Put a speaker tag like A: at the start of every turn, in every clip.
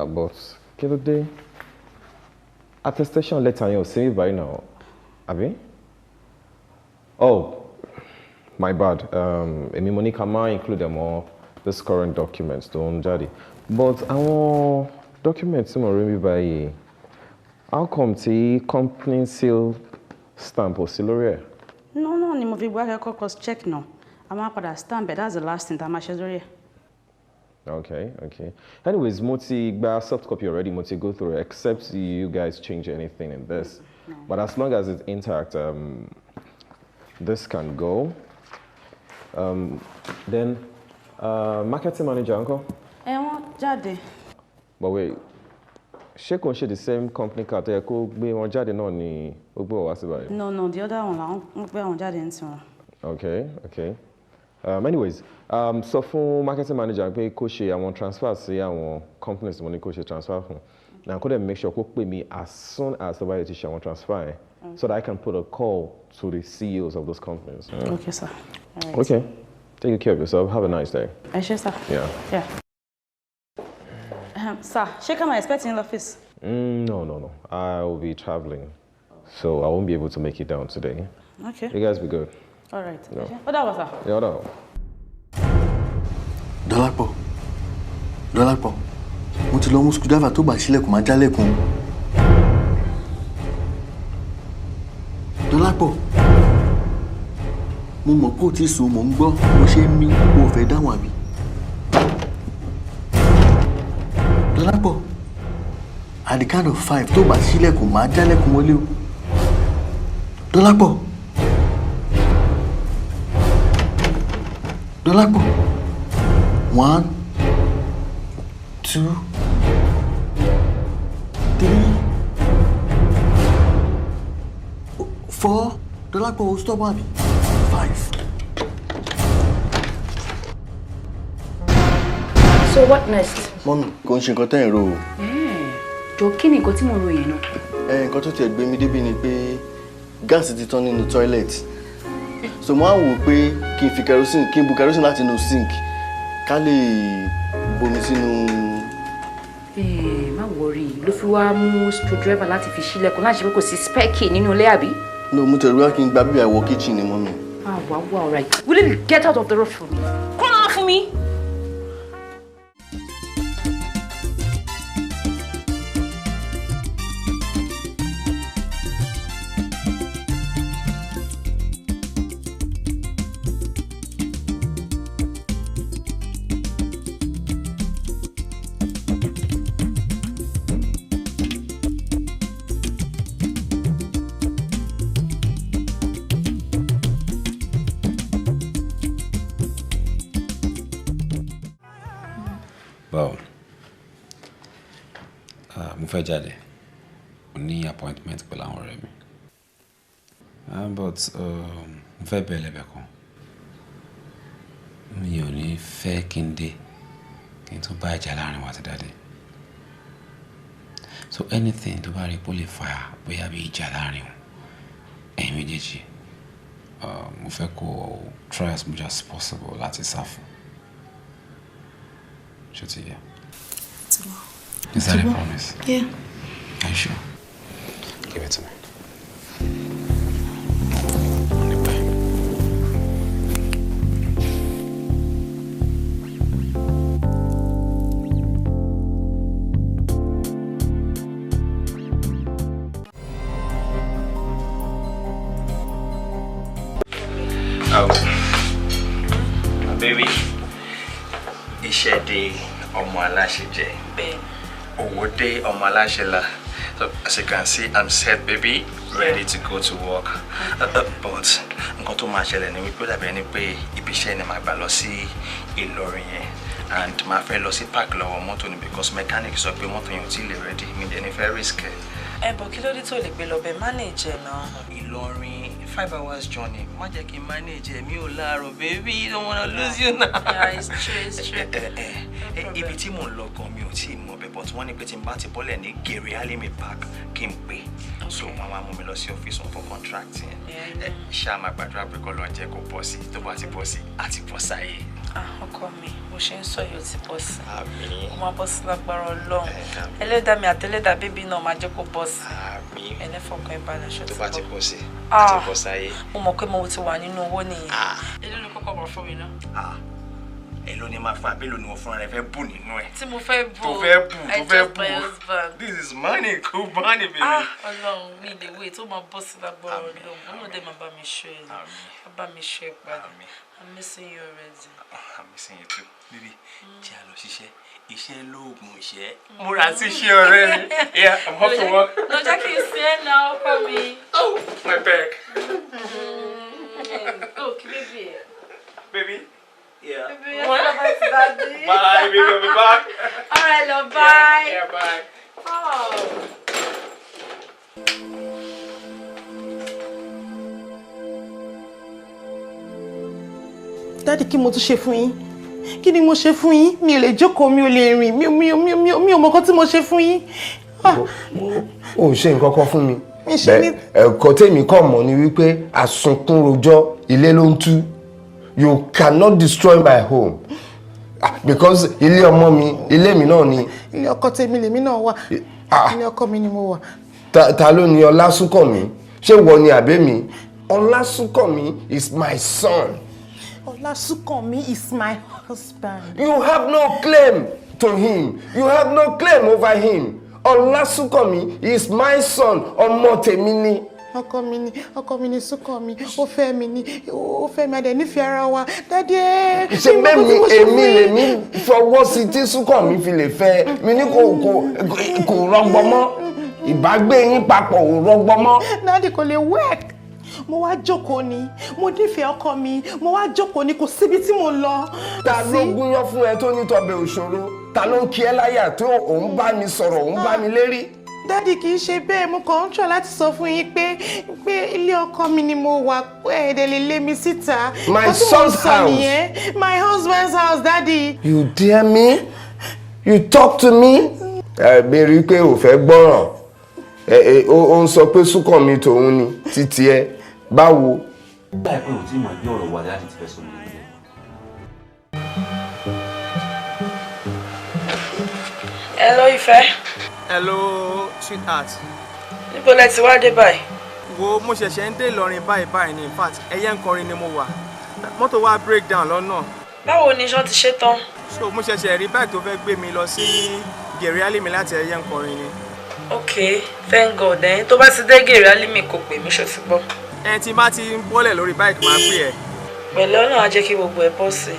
A: But kí ló dé? Attestation letter yẹn ò sí by now. Àbí? Oh, my bad. Èmi mo ní ká máa include them all this current documents tó ń jáde. But àwọn documents tí mo rí bí báyìí, how come tí company seal stamp ò sí lórí ẹ̀?
B: No, ni mo fi gbá kẹ́kọ̀ọ́ cross check náà. A máa padà stamp, but that's the last thing that máa ṣe lórí ẹ̀.
A: Okay. Anyways, mo ti gba soft copy already, mo ti go through it, except you guys change anything in this. No. But as long as it's intact, this can go. Then, marketing manager, uncle?
B: Wọ́n jáde.
A: But wait, ṣé kò ń ṣe the same company car tó yẹ kó gbé wọn jáde náà ni ó gbé wá sí báyìí?
B: No, the other one làwọn gbé wọn jáde ní tiwọn.
A: Okay. Anyways, sọ fún marketing manager pé kó ṣe àwọn transfer sí àwọn companies mo ní kó ṣe transfer fún. Now, could make sure kó pè mí as soon as the buyer ti ṣe àwọn transfer so that I can put a call to the CEOs of those companies.
B: Okay, sir. All right.
A: Okay. Take care of yourself. Have a nice day.
B: Sure, sir.
A: Yeah.
B: Sir, am I expecting in the office?
A: No. I will be traveling, so I won't be able to make it down today.
B: Okay.
A: You guys be good.
B: All right.
A: No.
B: What that was, sir?
A: Yeah, no.
C: Dọ́lápọ̀. Mo ti lọ mú screwdriver tó bá ṣílẹ̀kùn máa jálẹ̀kùn. Dọ́lápọ̀. Mo mọ̀ pé ó ti sùn mò ń gbọ́ bó ṣe ń mí o fẹ́ dáhùn àbí. Dọ́lápọ̀. At the count of 5 tó bá ṣílẹ̀kùn máa jálẹ̀kùn wọlé o. Dọ́lápọ̀. Dọ́lápọ̀. 1, 2, 3, 4. Dọ́lápọ̀, stop àbí. 5.
D: So what next?
C: Mọ́mí, kò ń ṣe nǹkan tẹ́ ẹ̀ rò o.
D: Jọ kí ni nǹkan tí mo rò yẹn náà?
C: Nǹkan tó tiẹ̀ gbé mi débi ni pé gáàsì ti tán nínú toilet. So mo á wò pé kí n bu kerosene láti inú sink ká lè bomi sínú.
D: Má worry, ló fi wá mú screwdriver láti fi ṣílẹ̀kùn láti ṣe pé kò sí spare nínú ilé àbí?
C: No, mo tẹ̀rù wá kí n gba bíbí àwọ̀ kitchen ni mọ́mí.
D: Wow, all right. Will you get out of the road for me? Come on for me.
E: Mo fẹ́ jáde. Mo ní appointment pẹ̀lú àwọn ọ̀rẹ́ mi. But mo fẹ́ bẹ̀rẹ̀ lẹ́bẹ̀ kan. Mi ò ní fẹ́ kí n dé kí n tún bá ìjà láàrin wa àti Daddy. So anything tó bá rí pé ó lè fa bóyá bí ìjà láàrin wọn ẹ̀yin méjèèjì mo fẹ́ kó try as much as possible láti sá fún. Ṣé o ti yẹ? Is that a promise?
B: Yeah.
E: Are you sure? Give it to me.
F: Oh, baby, iṣẹ́ dé ọmọ aláṣẹ jẹ. Owó dé ọmọ aláṣẹ la. So as you can see, I'm set, baby, ready to go to work. But nǹkan tó máa ṣẹlẹ̀ ni wípé dàbí ẹni pé ibi iṣẹ́ ni màá gbà lọ sí Ìlọrin yẹn, and màá fẹ́ lọ sí park lọ́wọ́ mọ́tò ni because mechanic sọ pé mọ́tò yẹn ò tí ì lè ready mi dẹ̀ ní fẹ́ risk ẹ̀.
G: Bọ̀ kí ló dé tó lè gbé lọ bẹ̀ manage náà?
F: Ìlọrin 5 hours journey. Má jẹ́ kí n manage ẹ̀ mi ò láàárọ̀, baby. You don't want to lose you now.
D: Yeah, it's true.
F: Ibi tí mò ń lọ gan mi ò tí ì mọ̀ bẹ́ẹ̀, but wọ́n ní pé tí n bá ti bọ́lẹ̀ ní Gèrè Alimi Park kí n pè. So wọ́n wá mú mi lọ sí ọ́fíìsì wọn for contract yẹn. Ṣá máa gbàdúrà pé kọ́ ló ń jẹ́ kó bọ́ sí, tó bá ti bọ́ sí, á ti bọ́ sáyé.
D: Ọkọ mi, bó ṣe ń sọ yóò ti bọ́ sí.
F: Àmín.
D: Ó máa bọ́ sí lágbára Ọlọ́run. Ẹlẹ́dàá mi àtẹlẹ́dàá bébí náà máa jẹ́ kó bọ́ sí.
F: Àmín.
D: Ẹni fọkàn ìbàlẹ̀ ṣọ́ ti bọ́.
F: Tó bá ti bọ́ sí, á ti bọ́ sáyé.
D: Mo mọ̀ pé mo ti wà nínú owó nìyẹn. Èló ló kọ́kọ́ bọ̀ fún mi náà?
F: Èló ni máa fún abélò ni wọ́n fúnra rẹ̀ fẹ́ bù nínú ẹ̀.
D: Tí mo fẹ́ bù.
F: Tó fẹ́ bù.
D: My husband.
F: This is money, cool money, baby.
D: Ọlọ́run mi lè wait tó máa bọ́ sí lágbára Ọlọ́run. Ọlọ́run dẹ̀ máa bá mi ṣọ́ ẹ. Bá mi ṣọ́ ẹ padà. I'm missing you already.
F: I'm missing you too. Baby, jẹ́ a lọ ṣiṣẹ́. Iṣẹ́ lóògùn iṣẹ́. Múra sí iṣẹ́ ọ̀rẹ́ mi. Yeah, I'm off to work.
D: No, jẹ́ kí n sí ẹ náà for me.
F: Oh, my bag.
D: Oh, kí baby.
F: Baby? Yeah.
D: Baby, daddy.
F: Bye, baby, I'll be back.
D: All right, love, bye.
F: Yeah, bye.
D: Oh.
G: Daddy, kí mo tún ṣe fún yín? Kí ni mo ṣe fún yín? Mi ò lè jókòó, mi ò lè rìn, mi ò mọ nǹkan tí mo ṣe fún yín.
H: Ó ṣe nǹkan kan fún mi. Ẹ̀kọ́ tèmi kàn mọ̀ ni wípé àsunkún rojọ́ ilé ló ń tú. You cannot destroy my home. Because ilé ọmọ mi, ilé mi náà ni.
G: Ilé ọkọ tèmi lèmi náà wà. Ilé ọkọ mi ni mo wà.
H: Ta ló ni Ọlásùnkànmí? Ṣé wọ ni àbẹ́mi? Ọlásùnkànmí is my son.
G: Ọlásùnkànmí is my husband.
H: You have no claim to him. You have no claim over him. Ọlásùnkànmí is my son. Ọmọ tèmi ni.
G: Ọkọ mi ni Súnkànmí. Ó fẹ́ mi ni. Ó fẹ́ mi adé nífẹ̀ẹ́ ara wa. Daddy.
H: Ṣé bẹ́ẹ̀ni èmi lèmi fọwọ́ sí tí Súnkànmí fi lè fẹ́ mi ní kò rọgbọ mọ́. Ìbágbé yín papọ̀ ò rọgbọ mọ́.
G: Daddy kò lè work. Mo wá jókòó ni. Mo nífẹ̀ẹ́ ọkọ mi. Mo wá jókòó ni, kò síbi tí mo lọ.
H: Ta ló gúnyán fún ẹ tó ní tọbẹ̀ òṣòro? Ta ló ń kí ẹ láyà tó òun bá mi sọ̀rọ̀, òun bá mi lérí?
G: Daddy kì í ṣe bẹ́ẹ̀, mo kàn ń try láti sọ fún yín pé ilé ọkọ mi ni mo wà, ẹ̀ẹ́dẹ̀ lè lé mi síta.
H: My son's house.
G: My husband's house, Daddy.
H: You dare me? You talk to me? Mi rí pé ò fẹ́ gbọ́ràn. Ó ń sọ pé Súnkànmí tòun ni títí ẹ. Báwo?
I: Báyìí pé ò tí mọ̀ bí ọ̀rọ̀ wà láti ti fẹ́ sọ mi nílé.
D: Hello, Ìfẹ́.
J: Hello, sweetheart.
D: Níbo lẹ ti wá dé báyìí?
J: Wo mo ṣẹ̀ṣẹ̀ ń dé Ìlọrin báyìí ni, in fact ẹyẹ ń kọrin ni mo wà. Mọ́tò wa break down lọ́nà.
D: Báwo ni iṣan ti ṣe tán?
J: So mo ṣẹ̀ṣẹ̀ rí báyìí tó fẹ́ gbé mi lọ sí Gèrè Alimi láti ẹyẹ ń kọrin ni.
D: Okay, thank God. Tó bá ti dé Gèrè Alimi kò pè mí, ṣó ti gbọ́.
J: Tí bá ti ń bọ́lẹ̀ lórí báyìí máa pè ẹ́.
D: Pẹ̀lẹ́ Ọlọ́run á jẹ́ kí gbogbo ẹ̀ bọ́ sí.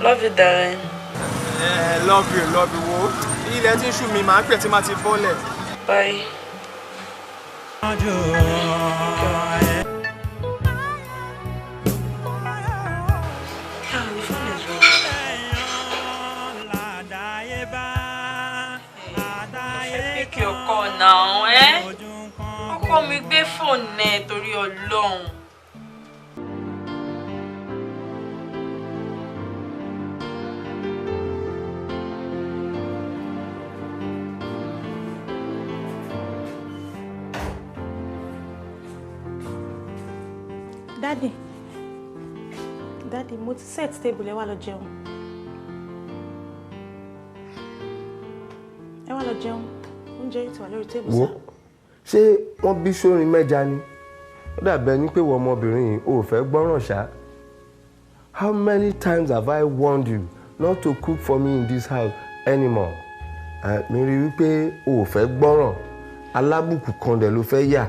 D: Love you, darling.
J: Love you wo. Ilẹ̀ tí ń ṣú mi máa ń pè tí máa ti bọ́lẹ̀.
D: Bye. Pick your call now, Ọkọ mi gbé fóònù ẹ torí Ọlọ́run.
G: Daddy, mo ti set table ẹ wá lọ jẹun. Ẹ wá lọ jẹun. Oúnjẹ yìí ti wà lórí table sá.
H: Ṣé wọ́n bí sórin mẹ́ja ni? Ó dàbẹ̀ ní pé wọ́n ọmọbìnrin yìí ò fẹ́ gbọ́ràn ṣá. How many times have I warned you not to cook for me in this house anymore? Mi rí wípé o ò fẹ́ gbọ́ràn. Alábùkù kan dẹ̀ ló fẹ́ yà.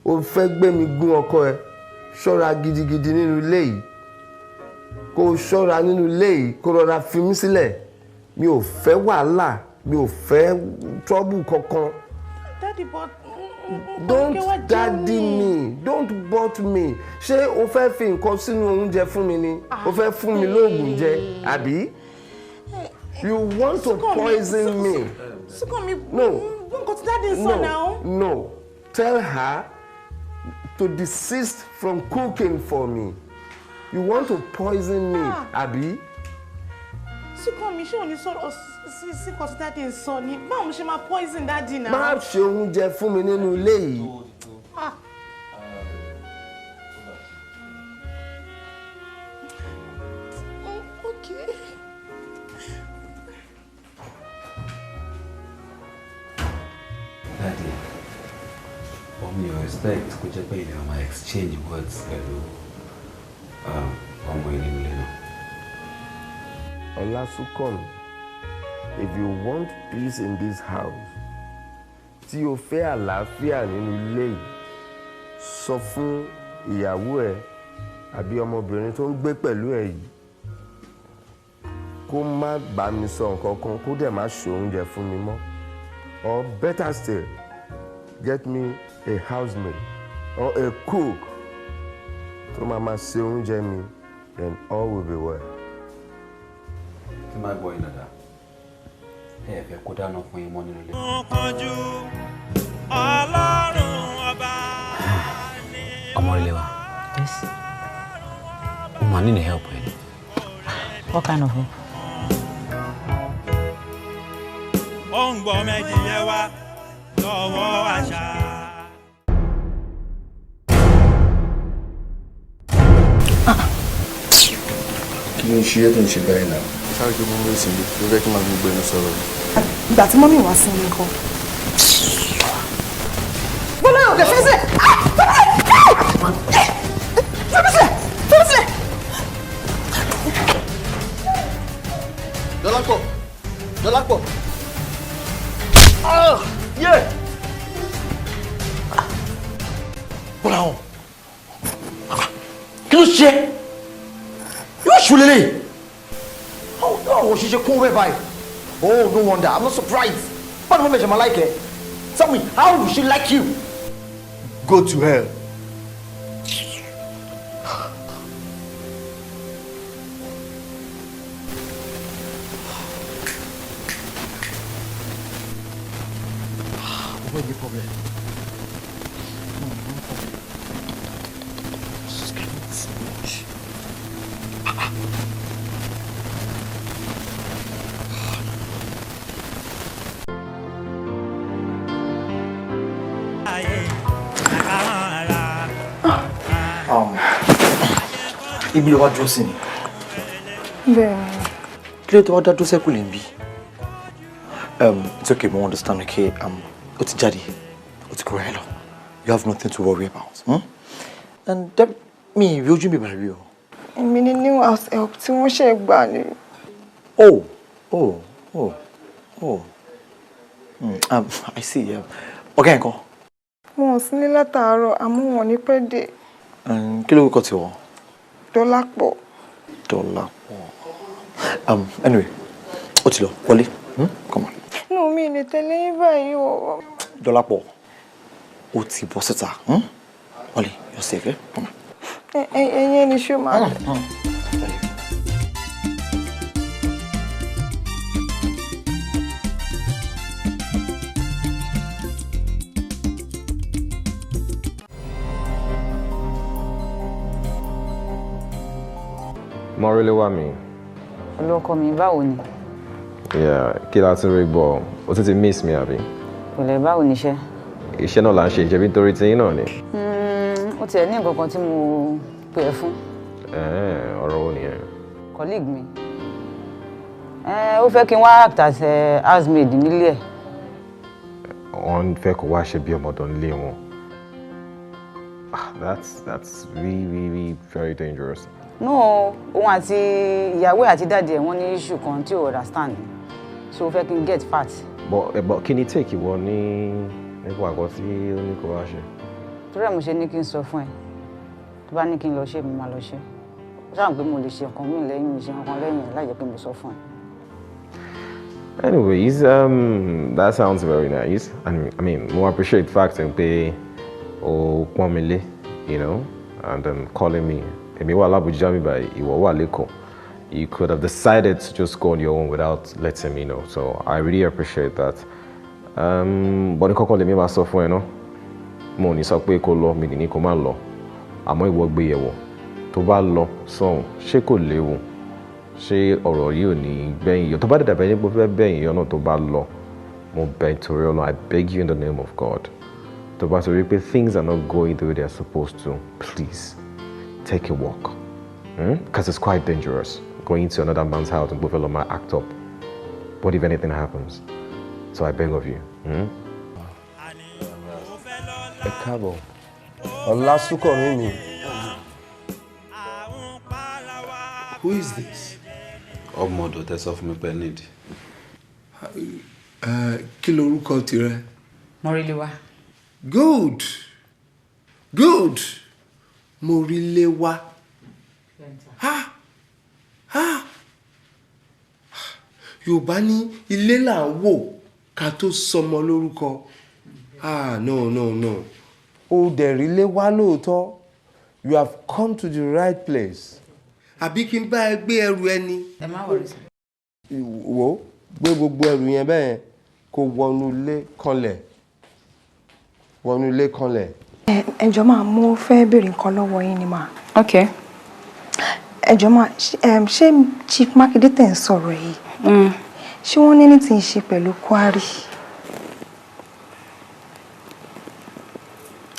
H: O fẹ́ gbé mi gún ọkọ ẹ. Ṣọ́ra gidigidi nínú ilé yìí. Kó ṣọ́ra nínú ilé yìí, kó rọra fi mí sílẹ̀. Mi ò fẹ́ wàhálà, mi ò fẹ́ trouble kankan.
G: Daddy, but
H: Don't daddy me, don't butt me. Ṣé o fẹ́ fi nǹkan sínú oúnjẹ fún mi ni? O fẹ́ fún mi lóògùn jẹ, àbí? You want to poison me?
G: Súnkànmí,
H: No.
G: nǹkan tí Daddy sọ now.
H: No. Tell her to desist from cooking for me. You want to poison me, Abi?
G: Sukomi, ṣé o ní sọ̀rọ̀ sí kọ́sí dáàdì ń sọ ni? Báwo ṣe máa poison dáàdì náà?
H: Má ṣe oúnjẹ fún mi nínú ilé yìí.
G: Okay.
E: Daddy, you expect kó jẹ́ pé ìlànà máa exchange words pẹ̀lú ọmọ ìlú ilé náà.
H: Olasukomi, if you want peace in this house, tí o fẹ́ àlàáfíà nínú ilé yìí, sọ fún ìyàwó ẹ àbí ọmọbìnrin tó ń gbé pẹ̀lú ẹ yìí kó má bá mi sọ nǹkan kan kó dẹ̀ má ṣe oúnjẹ fún mi mọ́. Or better still, get me a housemaid or a cook tó máa ṣe oúnjẹ mi, then all will be well.
E: Tí máa gbọ́ ìnàdà, ẹ fẹ́ kó dáná fún yín mọ́ nínú ilé. Ọmọ ilé wa.
K: Yes.
E: I need help.
K: What kind of help?
C: Kí ló ń ṣe é tó ń ṣe báyìí náà? Sáré kí mo mú ìsìnlẹ̀ ló fẹ́ kí n máa gbogbo ẹnu sọ̀rọ̀ ni.
G: Ìgbà tí mọ́mí wá sí mi kan. Bọ́lá ò dẹ̀ fẹ́ sílẹ̀!
C: Dọ́lápọ̀! Dọ́lápọ̀! Yeah! Bọ́lá ọ̀! Kí ló ṣe? Yóò ṣù lélẹ̀! How was she kún wẹ́ báyìí? Oh, no wonder. I'm not surprised. But how much am I like her? Tell me, how will she like you? Go to hell. What's the problem? This is getting so much. Ibi ló wá dúró sí ni.
K: Bẹ́ẹ̀.
C: Kí ló tó wá dá dúró sẹ́kù lè ń bí? It's okay, we understand, okay? Ó ti jáde, ó ti kúrò ẹ lọ. You have nothing to worry about. And that me, you ojú mi bá rí o.
K: Èmi ní new house help tí wọ́n ṣe gbà ni.
C: I see. Ọ̀gá nǹkan.
K: Wọn ò sí ní látàárọ̀ àmọ́ wọn ní pẹ́ dé.
C: Kí ló kọ́ tiwọn?
K: Dọ́lápọ̀.
C: Anyway, ó ti lọ, wọlé. Come on.
K: No, mi ní tẹ̀lé yín báyìí o.
C: Dọ́lápọ̀, ó ti bọ́ síta. Wọlé, you're safe, come on.
K: Ẹ̀yin ẹni ṣó máa.
A: Mo really wá mi.
B: Olóko mi báwo ni?
A: Yeah, kí la tún rí gbọ́. O ti miss mi àbí?
B: Pẹ̀lẹ́ báwo ni iṣẹ́?
A: Iṣẹ́ náà là ń ṣe ìjẹ́bí nítorí tí yín náà ni.
B: Ó tiẹ̀ ní nǹkan kan tí mo pè ẹ́ fún.
A: Ọ̀rọ̀ wo nìyẹn?
B: Colleague mi. Ó fẹ́ kí n wá act as housemaid nílé ẹ̀.
A: Wọ́n fẹ́ kó wá ṣe bí ọmọdé nílé wọn. That's really very dangerous.
B: No, òun àti ìyàwó àti dáàdì ẹ̀ wọ́n ní issue kan tí ò understand. So ó fẹ́ kí n get fat.
A: But kí ni take ìwọ nípa àgọ́ tí ó ní kó wá ṣe?
B: Torí ẹ̀ mo ṣe ní kí n sọ fún ẹ. Tó bá ní kí n lọ ṣe, mo máa lọ ṣe. Ó ṣáà pé mo lè ṣe nǹkan mí lẹ́yìn mi ṣe nǹkan lẹ́yìn ẹ̀ láì jẹ́ pé mo sọ fún ẹ.
A: Anyways, that sounds very nice. I mean, more appreciate the fact that pé o pọ́n mi lé, you know, and calling me. Èmi wà l'Abuja mi báyìí, ìwọ wà l'Èkó. You could have decided to just go on your own without letting me know. So I really appreciate that. But nǹkan kan lèmi máa sọ fún ẹ náà. mo ní sọ pé kó lọ mi ní kó má lọ àmọ́ ìwọ gbé yẹ̀wò tó bá lọ sọ́hùn ṣé kò léwu ṣé ọ̀rọ̀ yìí ò ní gbẹ̀yìn yọ tó bá dẹ̀dẹ̀ bẹ́ẹ̀ ní pé fẹ́ bẹ̀yìn yọ náà tó bá lọ mo bẹ̀ nítorí Ọlọ́run I beg you in the name of God tó bá sọ wípé things are not going the way they are supposed to please take a walk because it's quite dangerous going to another man's house and both might act up. What if anything happens? So I beg of you.
H: Ẹ káàbọ̀. Ọlásùnkànmí mi. Who is this?
E: Ọmọ ọ̀dọ̀ tẹ́ sọ fún mi pé need.
H: Kí lorúkọ tirẹ̀?
B: Mọ́ríléwá.
H: Good. Good. Mọ́ríléwá. Yorùbá ní ilé là ń wò ká tó sọmọ lórúkọ. No. O dẹ̀ rí lé wá lóòótọ́. You have come to the right place. Àbí kí n bá ẹ gbé ẹrù ẹni.
B: Ẹ má wọrí sí.
H: Wo gbé gbogbo ẹrù yẹn bẹ́ẹ̀ kó wọnú ilé kanlẹ̀. Wọnú ilé kanlẹ̀.
K: Ẹ jọ̀ọ́ máa mo fẹ́ béèrè nǹkan lọ́wọ́ yín ni mà.
B: Okay.
K: Ẹ jọ̀ọ́ máa ṣé Chief Makinde tẹ̀ ń sọ̀rọ̀ yìí? Ṣé wọ́n ní anything ṣe pẹ̀lú Kwari?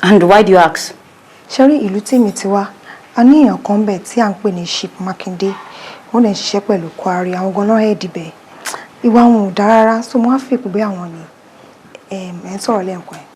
B: And why do you ask?
K: Ṣé rí ìlú tèmi ti wá a ní èèyàn kan bẹ̀ tí à ń pè ní Chief Makinde wọ́n lè ṣiṣẹ́ pẹ̀lú Kwari àwọn gan-an head bẹ̀ ìwà wọn ò dáa rárá so mo wá fèkú bí àwọn ni ẹ̀ ń sọ̀rọ̀ lẹ́ẹ̀kan ẹ̀.